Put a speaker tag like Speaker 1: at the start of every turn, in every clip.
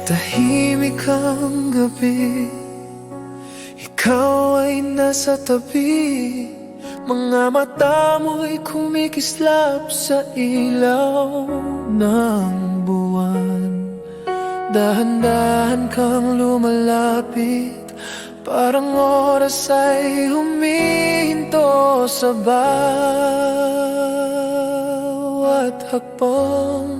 Speaker 1: Tahimik ang gabi, ikaw ay nasa tabi. Mga mata mo'y kumikislap sa ilaw ng buwan. Dahan-dahan kang lumalapit, parang oras ay humihinto sa bawat hakbang.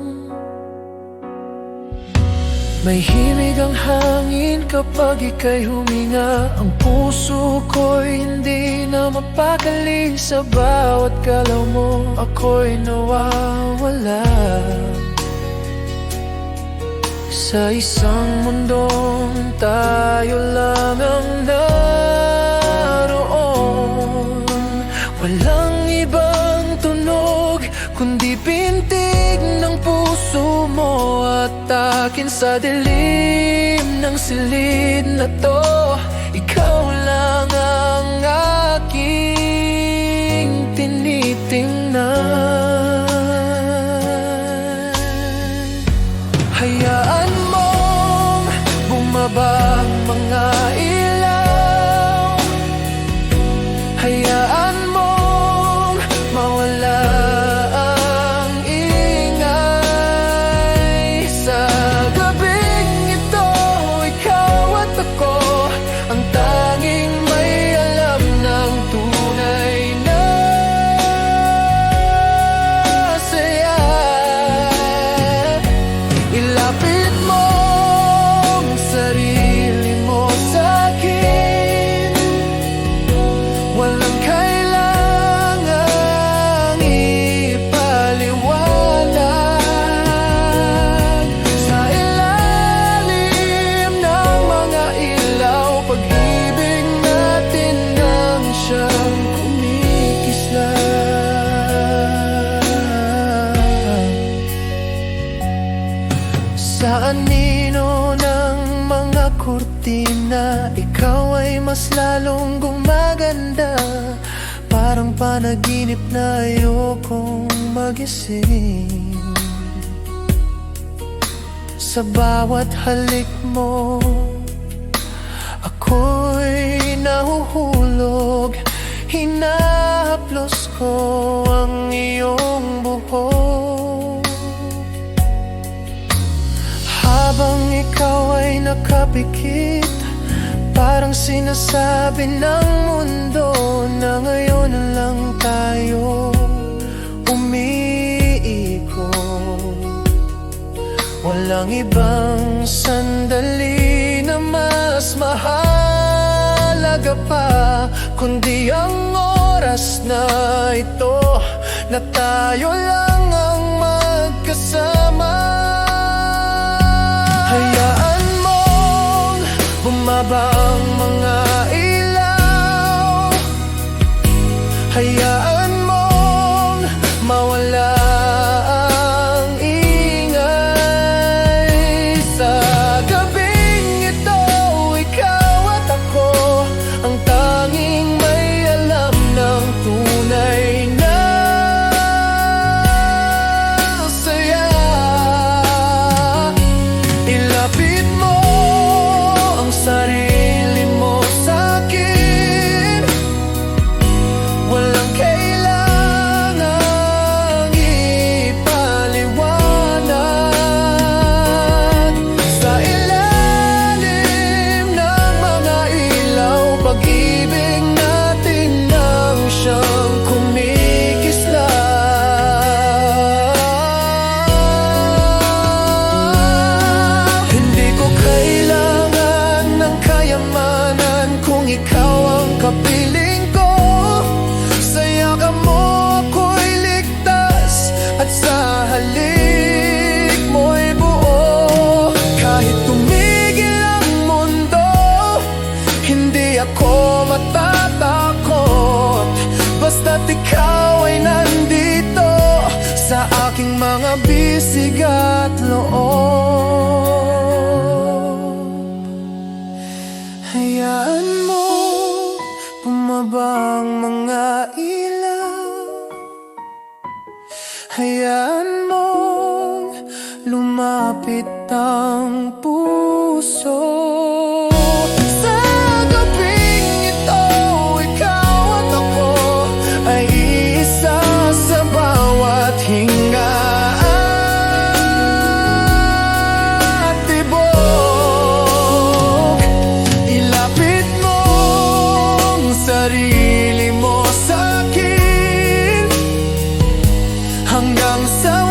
Speaker 1: May himig ang hangin kapag ika'y huminga. Ang puso ko'y hindi na mapakali. Sa bawat galaw mo ako'y nawawala. Sa isang mundong tayo lang ang naroon. Walang ibang tunog kundi pintig ng puso mo at akin. Sa dilim ng silid na to, ikaw lang ang aking tinitingnan. Hayaan mong bumaba ang mga ilaw. Hayaan mong mawala ang ingay. Sa gabing ito, ikaw at ako ang tanging may alam ng tunay na saya. Ilapit mo ang sarili mo sa'kin. Walang kailangang ipaliwanag. Sa ilalim ng mga ilaw, pag-ibig natin ang siyang kumikislap. Sa anino ng mga kurtina, ikaw ay mas lalong gumaganda. Parang panaginip na ayokong magising. Sa bawat halik mo, ako'y nahuhulog. Hinahaplos ko ang iyong buhok. Habang ikaw ay nakapikit, parang sinasabi ng mundo na ngayon na lang tayo umiikot. Walang ibang sandali na mas mahalaga pa kundi ang oras na ito, na tayo lang ang magkasama. Hayaan mong bumaba ang mga ilaw. Hayaan mong mawala ang ingay. Sa gabing ito, ikaw at ako ang tanging may alam ng tunay na saya. Ilapit mo ang sarili mo sa'kin. Walang kailangang ipaliwanag. Sa ilalim ng mga ilaw, pag-ibig natin ang siyang kumikislap. Hindi ko kailangan ng kayamanan kung ikaw ang kapiling ko. Sa yakap mo ako'y ligtas, at sa halik mo'y buo. Kahit tumigil ang mundo, hindi ako matatakot. Basta't ikaw ay nandito sa aking mga bisig at loob. Hayaan mo bumaba ang mga ilaw. Hayaan mong lumapit ang puso. Sa gabing ito, ikaw at ako ay isa sa bawat hinga at tibok. Ilapit mo ang sarili mo sa akin hanggang sa